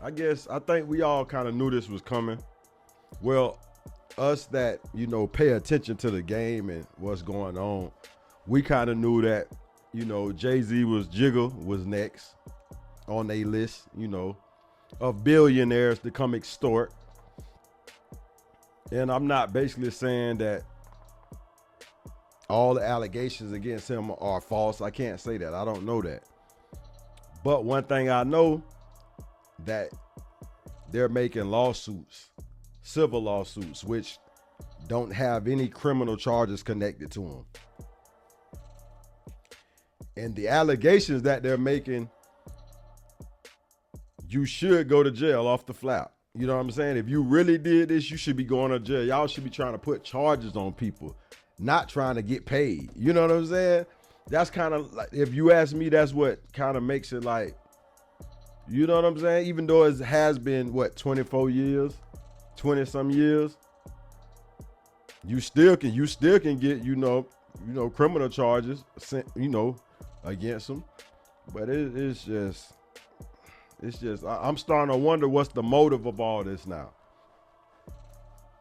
I think we all kind of knew this was coming. Well, us that, pay attention to the game and what's going on, we kind of knew that, Jay-Z was next on a list, of billionaires to come extort. And I'm not basically saying that all the allegations against him are false. I can't say that. I don't know that. But one thing I know, that they're making lawsuits, civil lawsuits, which don't have any criminal charges connected to them. And the allegations that they're making, you should go to jail off the flap. You know what I'm saying? If you really did this, you should be going to jail. Y'all should be trying to put charges on people, not trying to get paid. You know what I'm saying? That's kind of like, if you ask me, that's what kind of makes it like, you know what I'm saying? Even though it has been, 24 years, 20 some years, you still can get, criminal charges, against them. But it's just, I'm starting to wonder what's the motive of all this now.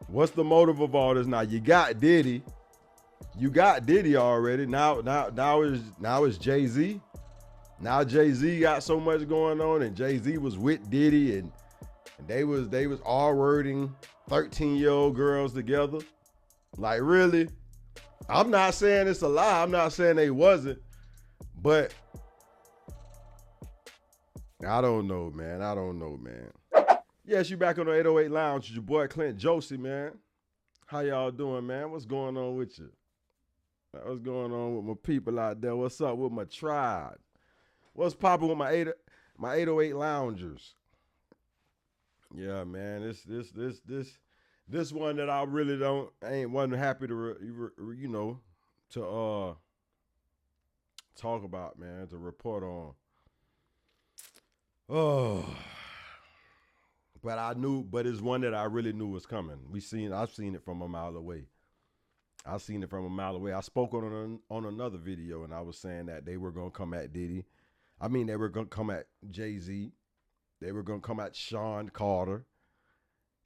What's the motive of all this now? You got Diddy. You got Diddy already. Now it's Jay-Z. Now Jay-Z got so much going on, and Jay-Z was with Diddy, and they was R-wording 13-year-old girls together. Like, really? I'm not saying it's a lie. I'm not saying they wasn't, but I don't know, man. Yes, you back on the 808 Lounge with your boy Clint Josie, man. How y'all doing, man? What's going on with you? What's going on with my people out there? What's up with my tribe? What's popping with my 808 Loungers? Yeah, man. This one that I really wasn't happy to talk about, man, to report on. Oh, but it's one that I really knew was coming. I've seen it from a mile away. I spoke on another video, and I was saying that they were gonna come at Diddy. I mean, they were gonna come at Jay-Z. They were gonna come at Sean Carter.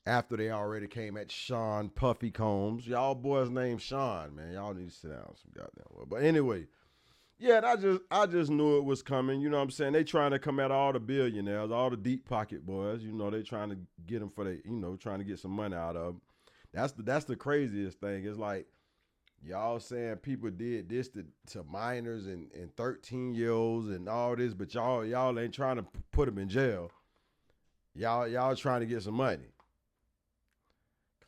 After they already came at Sean Puffy Combs. Y'all boys named Sean, man. Y'all need to sit down some goddamn well. But anyway, yeah, I just knew it was coming. You know what I'm saying? They trying to come at all the billionaires, all the deep pocket boys. They trying to get them trying to get some money out of them. That's the craziest thing. It's like, y'all saying people did this to minors and 13-year-olds and all this, but y'all ain't trying to put them in jail. Y'all trying to get some money.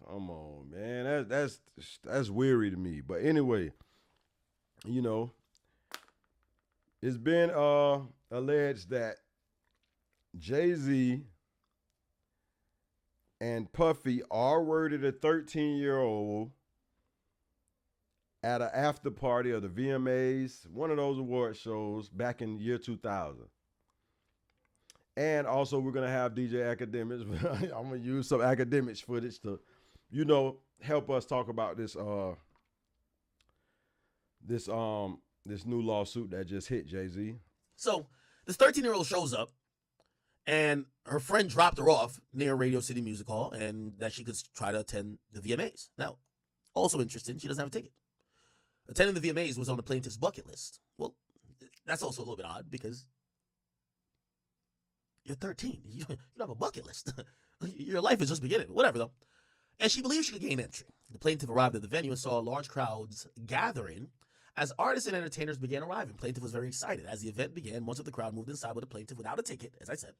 Come on, man. That's weary to me. But anyway, it's been alleged that Jay-Z and Puffy R-worded a 13-year-old at an after party of the VMAs, one of those award shows back in the year 2000. And also, we're going to have DJ Academics. I'm going to use some Academics footage to, help us talk about this new lawsuit that just hit Jay-Z. So this 13-year-old shows up, and her friend dropped her off near Radio City Music Hall, and that she could try to attend the VMAs. Now, also interesting, she doesn't have a ticket. Attending the VMAs was on the plaintiff's bucket list. Well, that's also a little bit odd because you're 13. You don't have a bucket list. Your life is just beginning. Whatever, though. And she believed she could gain entry. The plaintiff arrived at the venue and saw large crowds gathering. As artists and entertainers began arriving, plaintiff was very excited. As the event began, most of the crowd moved inside with the plaintiff without a ticket, as I said,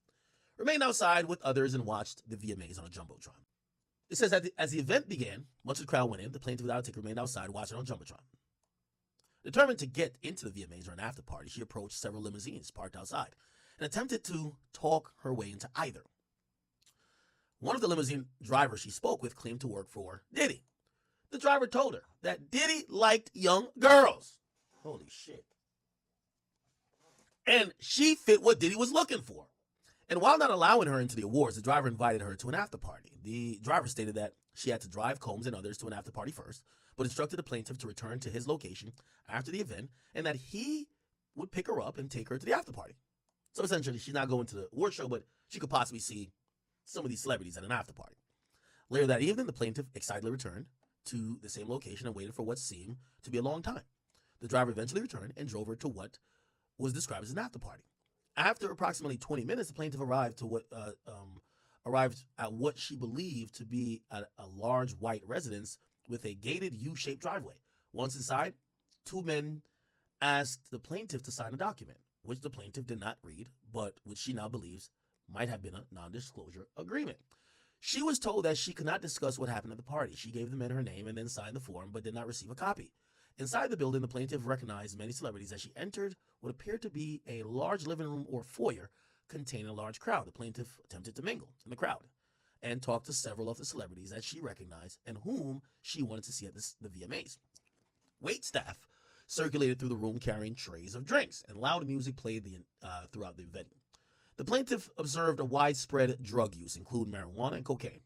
remained outside with others and watched the VMAs on a Jumbotron. It says that as the event began, much of the crowd went in. The plaintiff without a ticket remained outside watching on Jumbotron. Determined to get into the VMAs or an after party, she approached several limousines parked outside and attempted to talk her way into either. One of the limousine drivers she spoke with claimed to work for Diddy. The driver told her that Diddy liked young girls. Holy shit. And she fit what Diddy was looking for. And while not allowing her into the awards, the driver invited her to an after party. The driver stated that she had to drive Combs and others to an after party first, but instructed the plaintiff to return to his location after the event and that he would pick her up and take her to the after party. So essentially, she's not going to the award show, but she could possibly see some of these celebrities at an after party. Later that evening, the plaintiff excitedly returned to the same location and waited for what seemed to be a long time. The driver eventually returned and drove her to what was described as an after party. After approximately 20 minutes, the plaintiff arrived at what she believed to be a large white residence with a gated U-shaped driveway. Once inside, two men asked the plaintiff to sign a document, which the plaintiff did not read, but which she now believes might have been a non-disclosure agreement. She was told that she could not discuss what happened at the party. She gave the men her name and then signed the form, but did not receive a copy. Inside the building, the plaintiff recognized many celebrities as she entered what appeared to be a large living room or foyer containing a large crowd. The plaintiff attempted to mingle in the crowd and talk to several of the celebrities that she recognized and whom she wanted to see at the VMAs. Wait staff circulated through the room carrying trays of drinks, and loud music played throughout the venue. The plaintiff observed a widespread drug use, including marijuana and cocaine.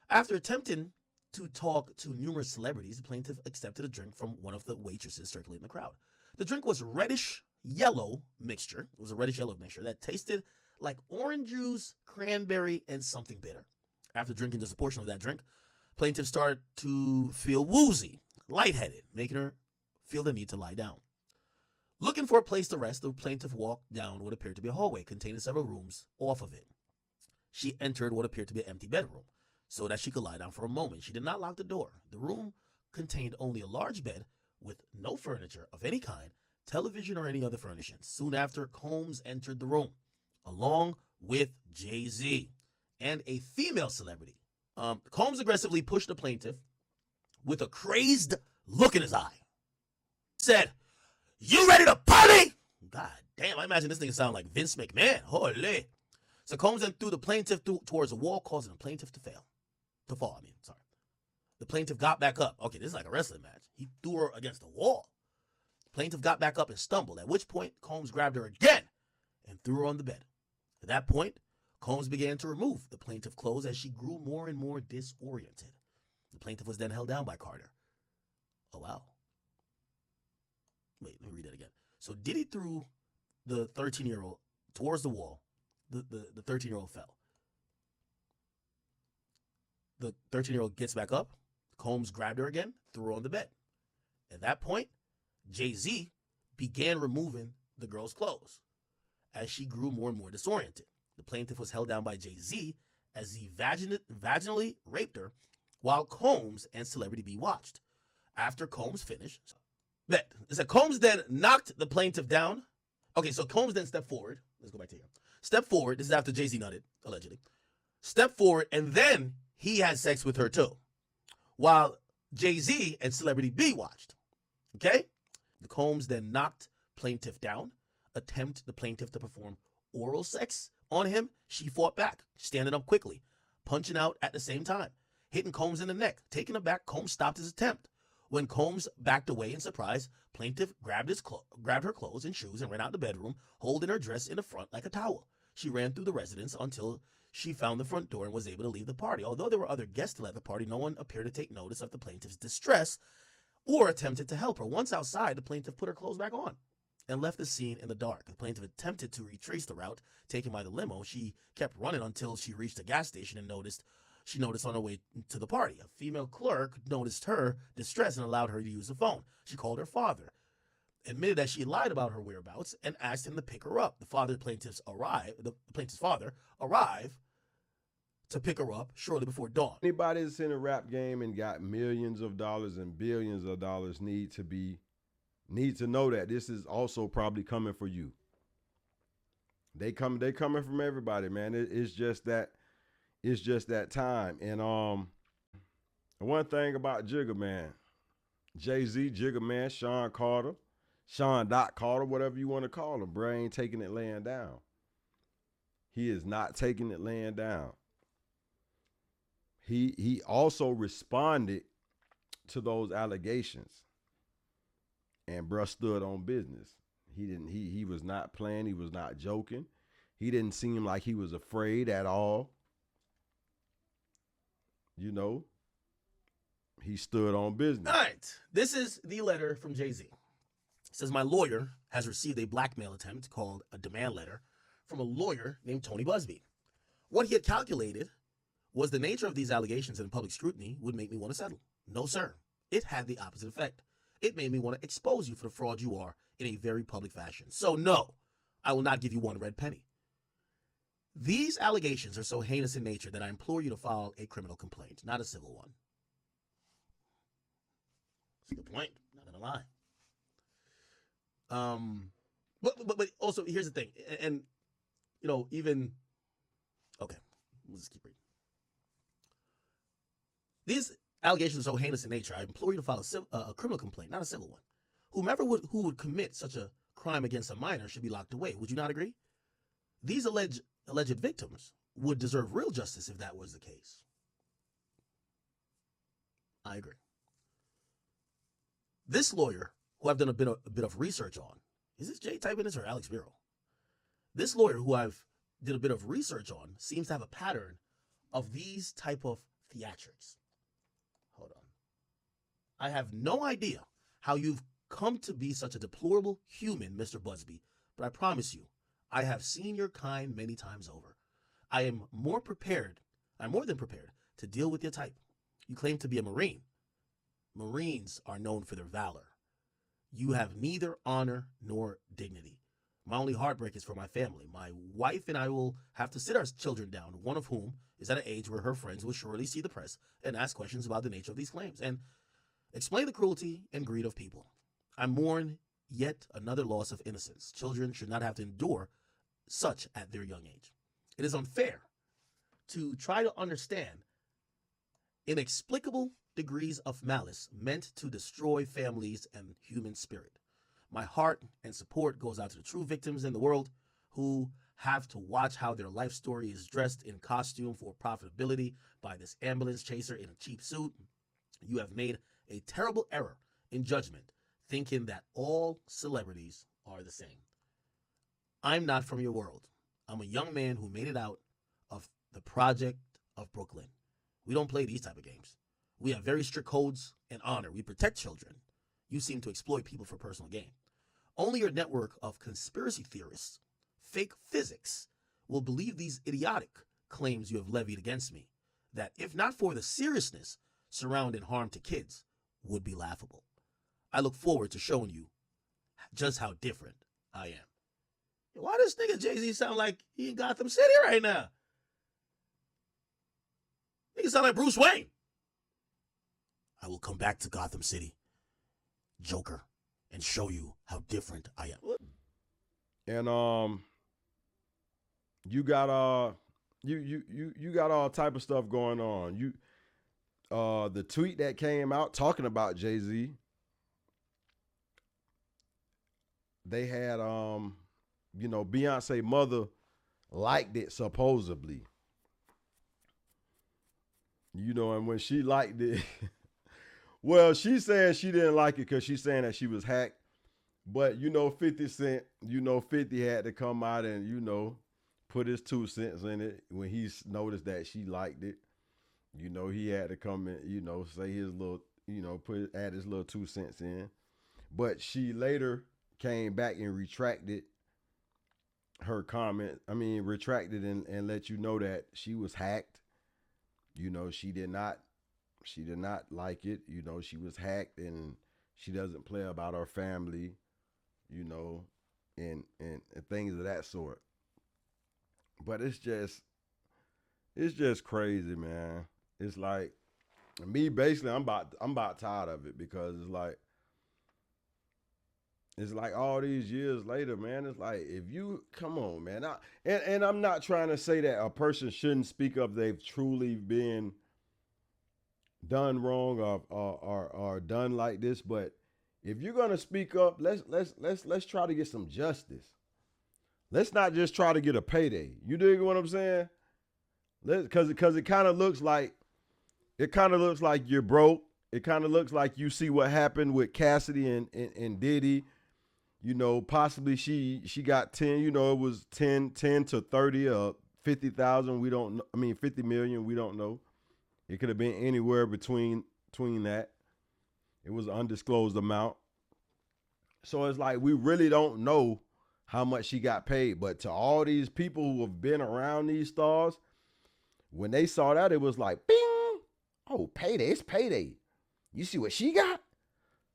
After attempting to talk to numerous celebrities, the plaintiff accepted a drink from one of the waitresses circulating the crowd. The drink was reddish-yellow mixture. It was a reddish-yellow mixture that tasted like orange juice, cranberry, and something bitter. After drinking just a portion of that drink, plaintiff started to feel woozy, lightheaded, making her feel the need to lie down. Looking for a place to rest, the plaintiff walked down what appeared to be a hallway containing several rooms off of it. She entered what appeared to be an empty bedroom so that she could lie down for a moment. She did not lock the door. The room contained only a large bed with no furniture of any kind, television, or any other furnishings. Soon after, Combs entered the room, along with Jay-Z and a female celebrity. Combs aggressively pushed the plaintiff with a crazed look in his eye. Said, "You ready to party?" God damn, I imagine this thing sound like Vince McMahon. Holy. So Combs then threw the plaintiff towards a wall, causing the plaintiff to fall. The plaintiff got back up. Okay, this is like a wrestling match. He threw her against the wall. The plaintiff got back up and stumbled, at which point Combs grabbed her again and threw her on the bed. At that point, Combs began to remove the plaintiff's clothes as she grew more and more disoriented. The plaintiff was then held down by Carter. Oh, wow. Wait, let me read that again. So Diddy threw the 13-year-old towards the wall. The 13-year-old fell. The 13-year-old gets back up. Combs grabbed her again, threw her on the bed. At that point, Jay-Z began removing the girl's clothes as she grew more and more disoriented. The plaintiff was held down by Jay-Z as he vaginally raped her while Combs and Celebrity B watched. After Combs finished, Combs then knocked the plaintiff down. Okay, so Combs then stepped forward. Let's go back to here. Step forward. This is after Jay-Z nutted, allegedly. Step forward, and then he had sex with her too, while Jay-Z and Celebrity B watched. Okay? The Combs then knocked plaintiff down, attempted the plaintiff to perform oral sex on him. She fought back, standing up quickly, punching out at the same time, hitting Combs in the neck. Taken aback, Combs stopped his attempt. When Combs backed away in surprise, plaintiff grabbed her clothes and shoes and ran out the bedroom, holding her dress in the front like a towel. She ran through the residence until she found the front door and was able to leave the party. Although there were other guests still at the party, no one appeared to take notice of the plaintiff's distress or attempted to help her. Once outside, the plaintiff put her clothes back on and left the scene in the dark. The plaintiff attempted to retrace the route taken by the limo. She kept running until she reached a gas station and noticed on her way to the party. A female clerk noticed her distress and allowed her to use the phone. She called her father, admitted that she lied about her whereabouts, and asked him to pick her up. The plaintiff's father arrived to pick her up shortly before dawn. Anybody that's in a rap game and got millions of dollars and billions of dollars need to know that this is also probably coming for you. They coming from everybody, man. It's just that time. And one thing about Jigga Man, Jay-Z, Jigga Man, Sean Carter, whatever you want to call him, bro, ain't taking it laying down. He is not taking it laying down. He also responded to those allegations, and bruh stood on business. He was not playing. He was not joking. He didn't seem like he was afraid at all. You know, he stood on business. All right. This is the letter from Jay-Z. It says, my lawyer has received a blackmail attempt called a demand letter from a lawyer named Tony Busby. What he had calculated was the nature of these allegations and public scrutiny would make me want to settle. No, sir. It had the opposite effect. It made me want to expose you for the fraud you are in a very public fashion. So no, I will not give you one red penny. These allegations are so heinous in nature that I implore you to file a criminal complaint, not a civil one. That's a good point. Not gonna lie. But also here's the thing, and you know, even okay, let's just keep reading. These allegations are so heinous in nature, I implore you to file a criminal complaint, not a civil one. Who would commit such a crime against a minor should be locked away. Would you not agree? These alleged victims would deserve real justice if that was the case. I agree. This lawyer, who I've done a bit of research on, is this Jay typing this or Alex Bureau? This lawyer, who I've did a bit of research on, seems to have a pattern of these type of theatrics. Hold on. I have no idea how you've come to be such a deplorable human, Mr. Busby, but I promise you, I have seen your kind many times over. I am more than prepared to deal with your type. You claim to be a Marine. Marines are known for their valor. You have neither honor nor dignity. My only heartbreak is for my family. My wife and I will have to sit our children down, one of whom is at an age where her friends will surely see the press and ask questions about the nature of these claims and explain the cruelty and greed of people. I mourn yet another loss of innocence. Children should not have to endure such at their young age. It is unfair to try to understand inexplicable degrees of malice meant to destroy families and human spirit. My heart and support goes out to the true victims in the world who have to watch how their life story is dressed in costume for profitability by this ambulance chaser in a cheap suit. You have made a terrible error in judgment, thinking that all celebrities are the same. I'm not from your world. I'm a young man who made it out of the project of Brooklyn. We don't play these type of games. We have very strict codes and honor. We protect children. You seem to exploit people for personal gain. Only your network of conspiracy theorists, fake physics, will believe these idiotic claims you have levied against me, that if not for the seriousness surrounding harm to kids, would be laughable. I look forward to showing you just how different I am. Why does nigga Jay-Z sound like he in Gotham City right now? Nigga sound like Bruce Wayne. I will come back to Gotham City, Joker, and show you how different I am. And you got you got all type of stuff going on. You the tweet that came out talking about Jay-Z, they had you know, Beyonce mother liked it supposedly. You know, and when she liked it, well, she said she didn't like it because she's saying that she was hacked. But, you know, 50 Cent, you know, 50 had to come out and, you know, put his 2 cents in it when he noticed that she liked it. You know, he had to come and, you know, say his little, you know, add his little 2 cents in. But she later came back and retracted her comment. I mean, retracted and let you know that she was hacked. You know, she did not like it. You know, she was hacked and she doesn't play about her family, you know, and things of that sort. But it's just crazy, man. It's like, me basically, I'm about tired of it, because it's like all these years later, man. It's like, if you come on, man. And I'm not trying to say that a person shouldn't speak up. They've truly been done wrong or done like this, but if you're gonna speak up, let's try to get some justice. Let's not just try to get a payday. You dig what I'm saying? Because it kind of looks like you're broke. It kind of looks like you see what happened with Cassidy and Diddy. You know, possibly she got 10. You know, it was 10 to 30 or 50,000. We don't know. I mean, 50 million. We don't know. It could have been anywhere between that. It was an undisclosed amount. So it's like, we really don't know how much she got paid. But to all these people who have been around these stars, When they saw that, it was like, bing! Oh, payday! It's payday. You see what she got?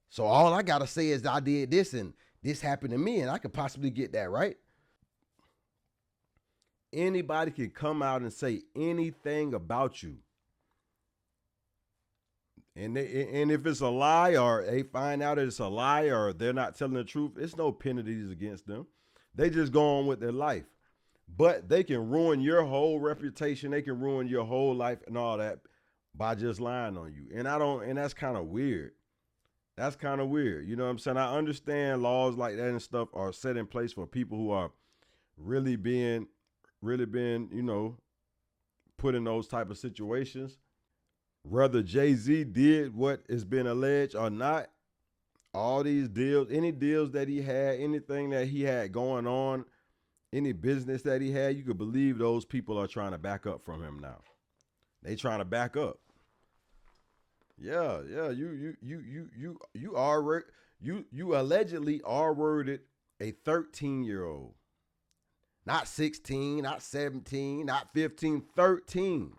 So all I gotta say is I did this and this happened to me, and I could possibly get that, right? Anybody can come out and say anything about you. And if it's a lie, or they find out that it's a lie, or they're not telling the truth, it's no penalties against them. They just go on with their life. But they can ruin your whole reputation. They can ruin your whole life and all that by just lying on you. And that's kind of weird. That's kind of weird. You know what I'm saying? I understand laws like that and stuff are set in place for people who are really being, put in those type of situations. Whether Jay-Z did what has been alleged or not, all these deals, any deals that he had, anything that he had going on, any business that he had, you could believe those people are trying to back up from him now. They trying to back up. Yeah. You allegedly R-worded a 13-year-old. Not 16, not 17, not 15, 13.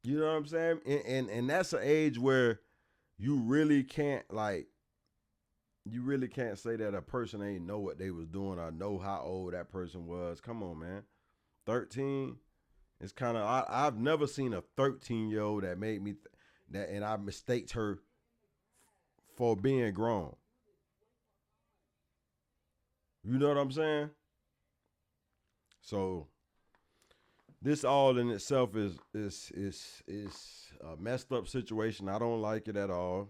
You know what I'm saying? And that's an age where you really can't say that a person ain't know what they was doing or know how old that person was. Come on, man. 13. It's kind of, I've never seen a 13-year-old that made me that, and I mistaked her for being grown. You know what I'm saying? So this all in itself is a messed up situation. I don't like it at all.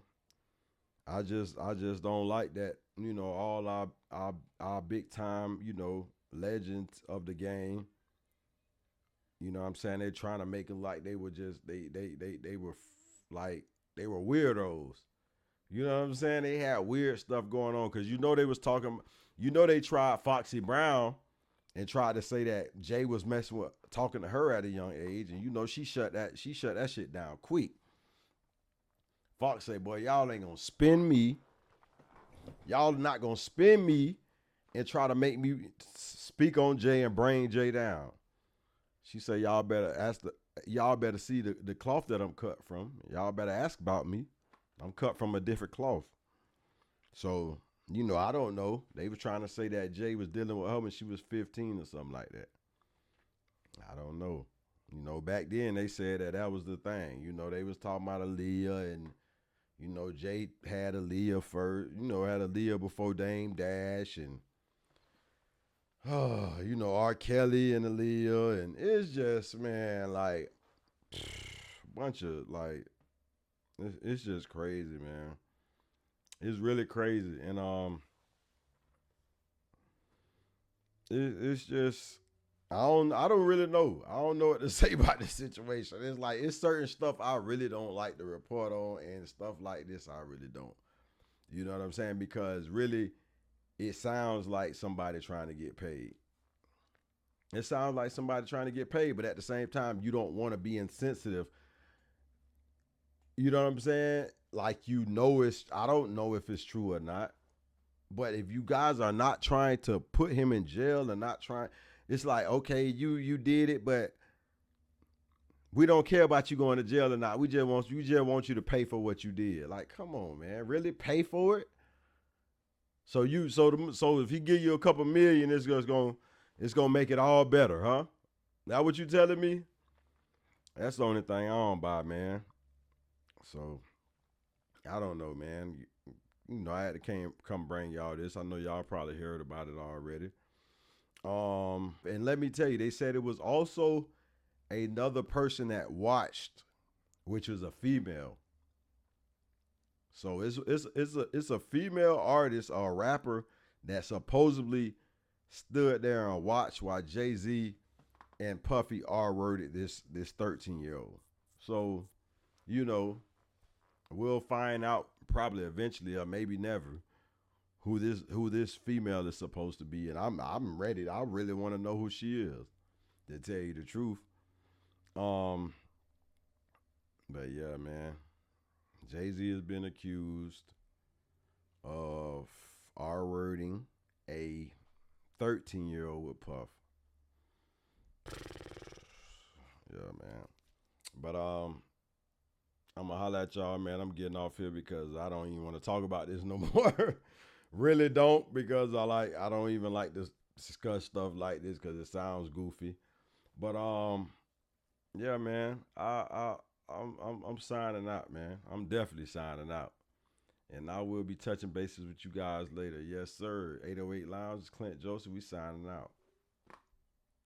I just don't like that, all our big time, legends of the game. You know what I'm saying? They're trying to make it like they were just they were they were weirdos. You know what I'm saying? They had weird stuff going on because they was talking. They tried Foxy Brown and tried to say that Jay was talking to her at a young age, and she shut that shit down quick. Fox said, "Boy, y'all ain't gonna spin me. Y'all not gonna spin me and try to make me speak on Jay and bring Jay down." She said, "Y'all better see the cloth that I'm cut from. Y'all better ask about me. I'm cut from a different cloth." So, I don't know. They were trying to say that Jay was dealing with her when she was 15 or something like that. I don't know. Back then they said that was the thing. They was talking about Aaliyah and, Jay had Aaliyah first, had Aaliyah before Dame Dash and, R. Kelly and Aaliyah. And it's just, man, like, bunch of, like, it's just crazy, man. It's really crazy. And, it's just, I don't really know. I don't know what to say about this situation. It's like, it's certain stuff I really don't like to report on, and stuff like this I really don't. You know what I'm saying? Because really, it sounds like somebody trying to get paid. It sounds like somebody trying to get paid, but at the same time, you don't want to be insensitive. You know what I'm saying? Like, I don't know if it's true or not. But if you guys are not trying to put him in jail and not trying, it's like, okay, you did it, but we don't care about you going to jail or not. We just want you to pay for what you did. Like, come on, man, really pay for it? So if he give you a couple million, it's gonna make it all better, huh? That what you telling me? That's the only thing I don't buy, man. So I don't know, man. I had to come bring y'all this. I know y'all probably heard about it already. And let me tell you, they said it was also another person that watched, which was a female. So it's a female artist or a rapper that supposedly stood there and watched while Jay-Z and Puffy R-worded this 13-year-old. So, we'll find out probably eventually or maybe never who this female is supposed to be, and I'm ready. I really want to know who she is, to tell you the truth. But yeah, man, Jay-Z has been accused of R-wording a 13-year-old with Puff. Yeah, man. But I'm gonna holler at y'all, man. I'm getting off here because I don't even want to talk about this no more. Really don't, because I don't even like to discuss stuff like this because it sounds goofy. But yeah, man. I'm signing out, man. I'm definitely signing out. And I will be touching bases with you guys later. Yes, sir. 808 Lounge, Clint Joseph. We signing out.